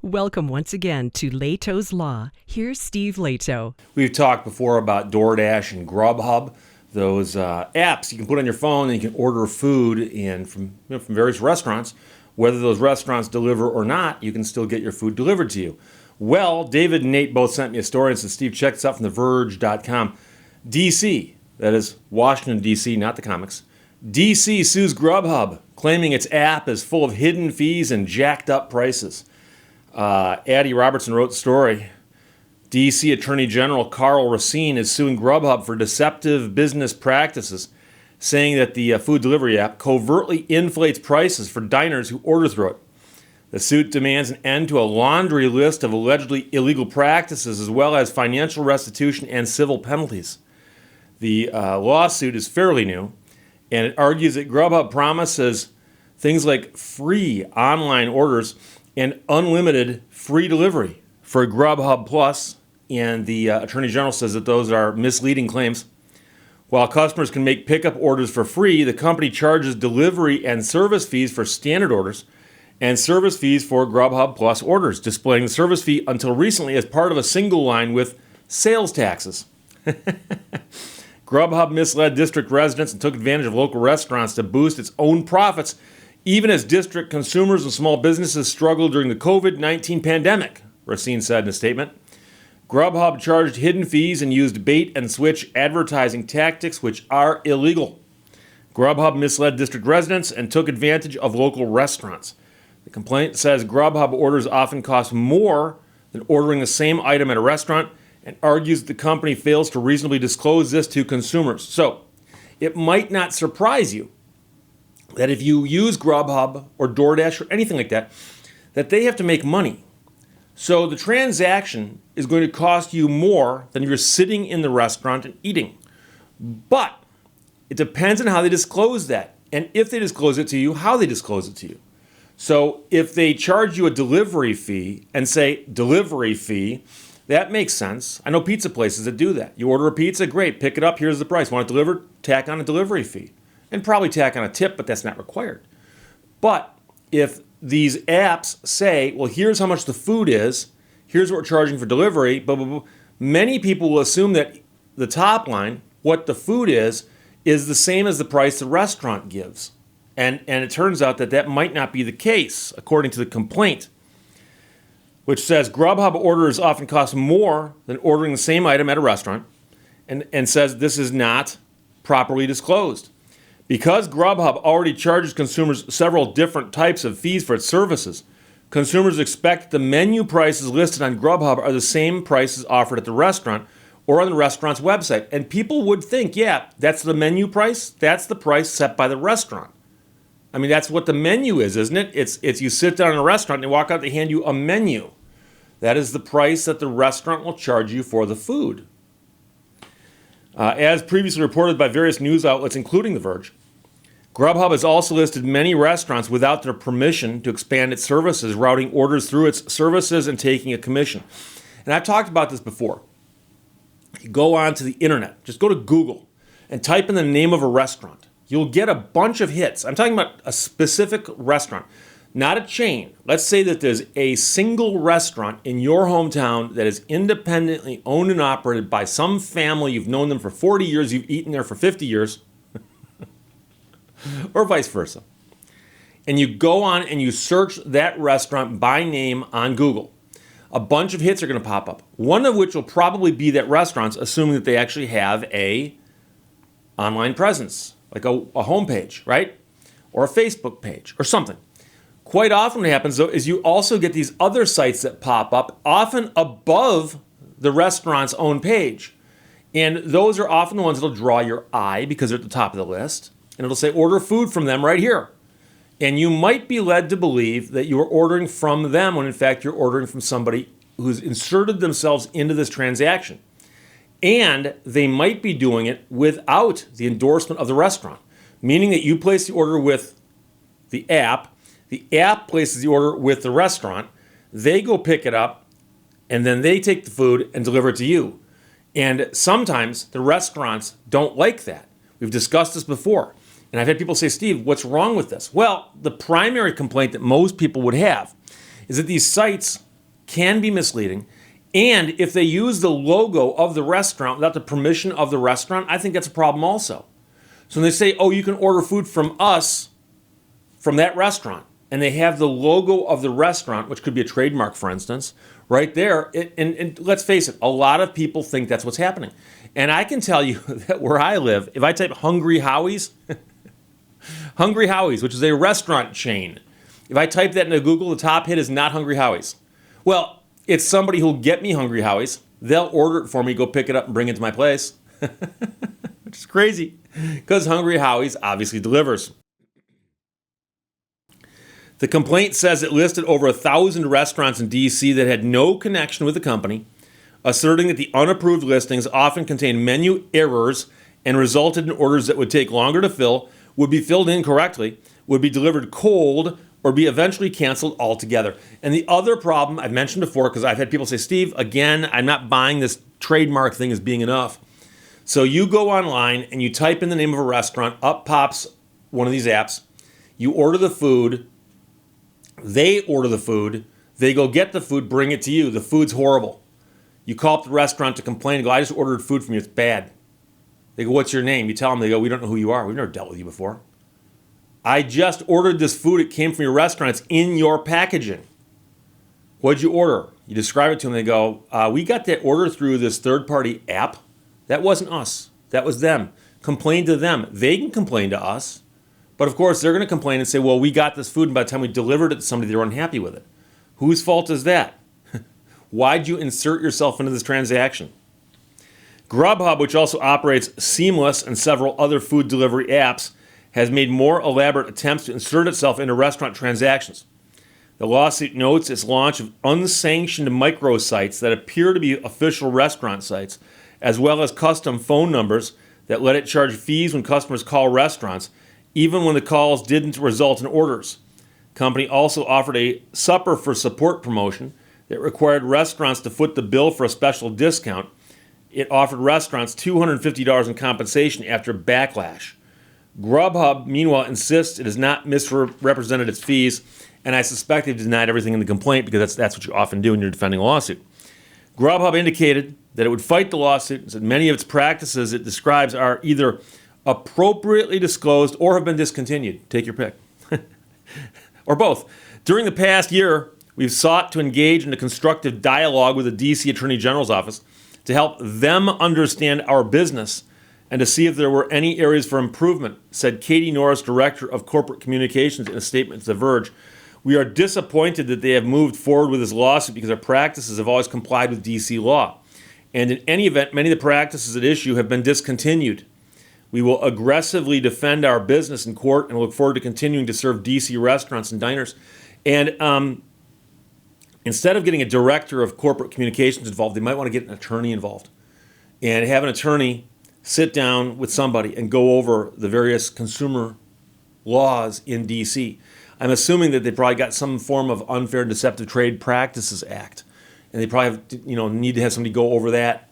Welcome once again to Lehto's Law. Here's Steve Lehto. We've talked before about DoorDash and Grubhub, those apps you can put on your phone and you can order food from various restaurants. Whether those restaurants deliver or not, you can still get your food delivered to you. Well, David and Nate both sent me a story and said, Steve, check this out from TheVerge.com. D.C., that is Washington, D.C., not the comics. D.C. sues Grubhub, claiming its app is full of hidden fees and jacked up prices. Addie Robertson wrote the story. D.C. Attorney General Carl Racine is suing Grubhub for deceptive business practices, saying that the food delivery app covertly inflates prices for diners who order through it. The suit demands an end to a laundry list of allegedly illegal practices, as well as financial restitution and civil penalties. The lawsuit is fairly new, and it argues that Grubhub promises things like free online orders and unlimited free delivery for Grubhub Plus, and the Attorney General says that those are misleading claims. While customers can make pickup orders for free, the company charges delivery and service fees for standard orders and service fees for Grubhub Plus orders, displaying the service fee until recently as part of a single line with sales taxes. Grubhub misled district residents and took advantage of local restaurants to boost its own profits, even as district consumers and small businesses struggled during the COVID-19 pandemic, Racine said in a statement. Grubhub charged hidden fees and used bait-and-switch advertising tactics, which are illegal. Grubhub misled district residents and took advantage of local restaurants. The complaint says Grubhub orders often cost more than ordering the same item at a restaurant, and argues that the company fails to reasonably disclose this to consumers. So, it might not surprise you that if you use Grubhub or DoorDash or anything like that, that they have to make money. So the transaction is going to cost you more than if you're sitting in the restaurant and eating. But it depends on how they disclose that, and if they disclose it to you, how they disclose it to you. So if they charge you a delivery fee and say delivery fee, that makes sense. I know pizza places that do that. You order a pizza, great, pick it up, here's the price. Want it delivered? Tack on a delivery fee. And probably tack on a tip, but that's not required. But if these apps say, well, here's how much the food is, here's what we're charging for delivery, blah, blah, blah, many people will assume that the top line, what the food is the same as the price the restaurant gives. And it turns out that might not be the case, according to the complaint, which says Grubhub orders often cost more than ordering the same item at a restaurant, and says this is not properly disclosed. Because Grubhub already charges consumers several different types of fees for its services, consumers expect the menu prices listed on Grubhub are the same prices offered at the restaurant or on the restaurant's website. And people would think, yeah, that's the menu price, that's the price set by the restaurant. I mean, that's what the menu is, isn't it? It's you sit down in a restaurant and they walk out, they hand you a menu. That is the price that the restaurant will charge you for the food. As previously reported by various news outlets, including The Verge, Grubhub has also listed many restaurants without their permission to expand its services, routing orders through its services and taking a commission. And I've talked about this before. You go onto the internet, just go to Google and type in the name of a restaurant. You'll get a bunch of hits. I'm talking about a specific restaurant, not a chain. Let's say that there's a single restaurant in your hometown that is independently owned and operated by some family. You've known them for 40 years, you've eaten there for 50 years, or vice versa. And you go on and you search that restaurant by name on Google. A bunch of hits are going to pop up, one of which will probably be that restaurant's, assuming that they actually have a online presence, like a homepage, right? Or a Facebook page or something. Quite often what happens, though, is you also get these other sites that pop up, often above the restaurant's own page. And those are often the ones that'll draw your eye because they're at the top of the list. And it'll say, order food from them right here. And you might be led to believe that you're ordering from them when in fact you're ordering from somebody who's inserted themselves into this transaction. And they might be doing it without the endorsement of the restaurant, meaning that you place the order with the app places the order with the restaurant, they go pick it up, and then they take the food and deliver it to you. And sometimes the restaurants don't like that. We've discussed this before. And I've had people say, Steve, what's wrong with this? Well, the primary complaint that most people would have is that these sites can be misleading. And if they use the logo of the restaurant without the permission of the restaurant, I think that's a problem also. So when they say, oh, you can order food from us, from that restaurant, and they have the logo of the restaurant, which could be a trademark, for instance, right there. And let's face it, a lot of people think that's what's happening. And I can tell you that where I live, if I type Hungry Howie's, Hungry Howie's, which is a restaurant chain, if I type that into Google, the top hit is not Hungry Howie's. Well, it's somebody who'll get me Hungry Howie's. They'll order it for me, go pick it up, and bring it to my place. Which is crazy, because Hungry Howie's obviously delivers. The complaint says it listed over 1,000 restaurants in D.C. that had no connection with the company, asserting that the unapproved listings often contained menu errors and resulted in orders that would take longer to fill, would be filled incorrectly, would be delivered cold, or be eventually canceled altogether. And the other problem I've mentioned before, because I've had people say, Steve, again, I'm not buying this trademark thing as being enough. So you go online and you type in the name of a restaurant, up pops one of these apps, you order the food, they order the food, they go get the food, bring it to you. The food's horrible. You call up the restaurant to complain, go, I just ordered food from you, it's bad. They go, what's your name? You tell them, they go, we don't know who you are. We've never dealt with you before. I just ordered this food, it came from your restaurant, it's in your packaging. What'd you order? You describe it to them, they go, we got that order through this third-party app. That wasn't us, that was them. Complain to them. They can complain to us. But of course, they're going to complain and say, well, we got this food, and by the time we delivered it to somebody, they were unhappy with it. Whose fault is that? Why'd you insert yourself into this transaction? Grubhub, which also operates Seamless and several other food delivery apps, has made more elaborate attempts to insert itself into restaurant transactions. The lawsuit notes its launch of unsanctioned microsites that appear to be official restaurant sites, as well as custom phone numbers that let it charge fees when customers call restaurants, even when the calls didn't result in orders. The company also offered a supper for support promotion that required restaurants to foot the bill for a special discount. It offered restaurants $250 in compensation after backlash. Grubhub, meanwhile, insists it has not misrepresented its fees, and I suspect they've denied everything in the complaint because that's what you often do when you're defending a lawsuit. Grubhub indicated that it would fight the lawsuit and said many of its practices it describes are either appropriately disclosed or have been discontinued. Take your pick. Or both. During the past year, we've sought to engage in a constructive dialogue with the D.C. Attorney General's office to help them understand our business and to see if there were any areas for improvement, said Katie Norris, Director of Corporate Communications, in a statement to The Verge. We are disappointed that they have moved forward with this lawsuit because our practices have always complied with D.C. law. And in any event, many of the practices at issue have been discontinued. We will aggressively defend our business in court and look forward to continuing to serve D.C. restaurants and diners. And instead of getting a director of corporate communications involved, they might want to get an attorney involved and have an attorney sit down with somebody and go over the various consumer laws in D.C. I'm assuming that they probably got some form of Unfair and Deceptive Trade Practices Act, and they probably have, need to have somebody go over that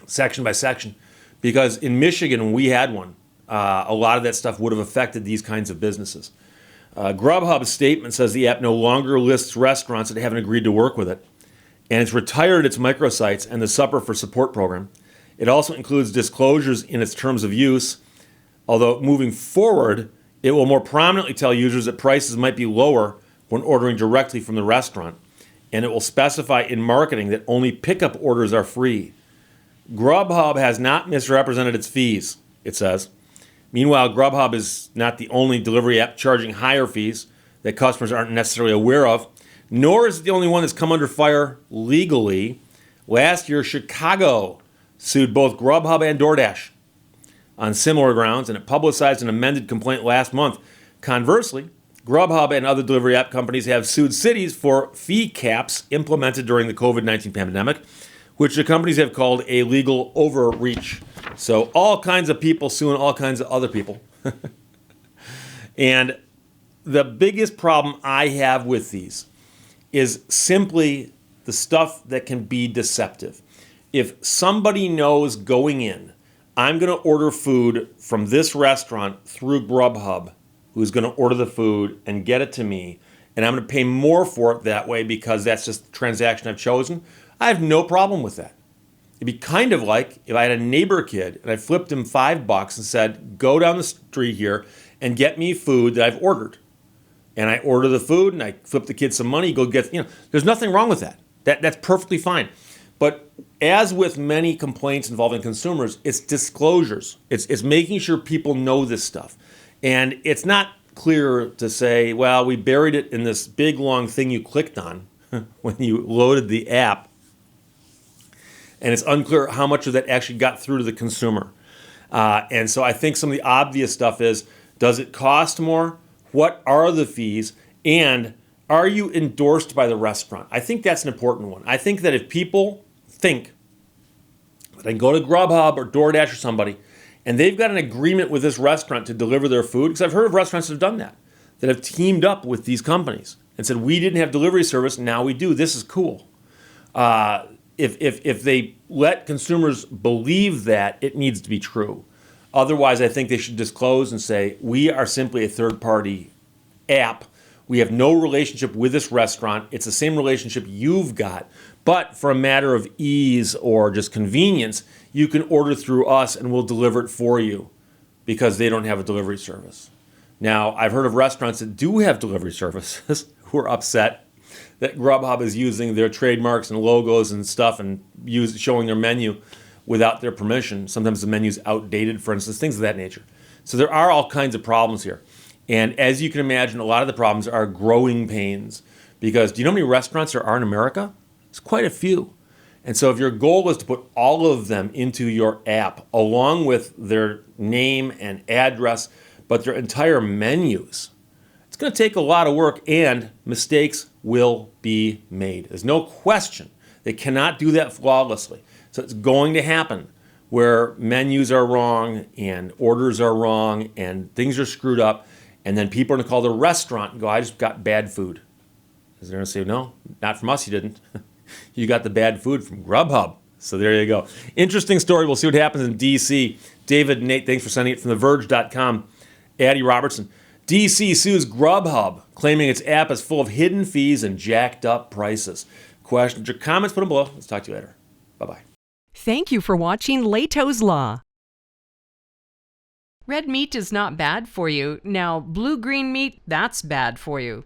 section by section, because in Michigan, when we had one, a lot of that stuff would have affected these kinds of businesses. Grubhub's statement says the app no longer lists restaurants that haven't agreed to work with it, and it's retired its microsites and the Supper for Support program. It also includes disclosures in its terms of use, although moving forward, it will more prominently tell users that prices might be lower when ordering directly from the restaurant, and it will specify in marketing that only pickup orders are free. Grubhub has not misrepresented its fees, it says. Meanwhile, Grubhub is not the only delivery app charging higher fees that customers aren't necessarily aware of, nor is it the only one that's come under fire legally. Last year, Chicago sued both Grubhub and DoorDash on similar grounds, and it publicized an amended complaint last month. Conversely, Grubhub and other delivery app companies have sued cities for fee caps implemented during the COVID-19 pandemic, which the companies have called a legal overreach. So all kinds of people suing all kinds of other people. And the biggest problem I have with these is simply the stuff that can be deceptive. If somebody knows going in, I'm going to order food from this restaurant through Grubhub, who's going to order the food and get it to me, and I'm going to pay more for it that way because that's just the transaction I've chosen, I have no problem with that. It'd be kind of like if I had a neighbor kid and I flipped him $5 and said, go down the street here and get me food that I've ordered. And I order the food and I flip the kid some money, go get, there's nothing wrong with that. That's perfectly fine. But as with many complaints involving consumers, it's disclosures. It's making sure people know this stuff. And it's not clear to say, well, we buried it in this big long thing you clicked on when you loaded the app. And it's unclear how much of that actually got through to the consumer. And so I think some of the obvious stuff is, does it cost more? What are the fees? And are you endorsed by the restaurant? I think that's an important one. I think that if people think that I can go to Grubhub or DoorDash or somebody, and they've got an agreement with this restaurant to deliver their food, because I've heard of restaurants that have done that have teamed up with these companies and said, we didn't have delivery service, now we do. This is cool. If they let consumers believe that, it needs to be true. Otherwise, I think they should disclose and say, we are simply a third-party app. We have no relationship with this restaurant. It's the same relationship you've got. But for a matter of ease or just convenience, you can order through us and we'll deliver it for you because they don't have a delivery service. Now, I've heard of restaurants that do have delivery services who are upset that Grubhub is using their trademarks and logos and stuff and showing their menu without their permission. Sometimes the menu's outdated, for instance, things of that nature. So there are all kinds of problems here. And as you can imagine, a lot of the problems are growing pains because do you know how many restaurants there are in America? It's quite a few. And so if your goal is to put all of them into your app along with their name and address, but their entire menus, it's going to take a lot of work and mistakes will be made. There's no question. They cannot do that flawlessly. So it's going to happen where menus are wrong and orders are wrong and things are screwed up. And then people are going to call the restaurant and go, I just got bad food. Because they're going to say, no, not from us, you didn't. You got the bad food from Grubhub. So there you go. Interesting story. We'll see what happens in D.C. David and Nate, thanks for sending it from TheVerge.com. Addie Robertson. D.C. sues Grubhub, claiming its app is full of hidden fees and jacked up prices. Questions or comments, put them below. Let's talk to you later. Bye-bye. Thank you for watching Lehto's Law. Red meat is not bad for you. Now, blue-green meat, that's bad for you.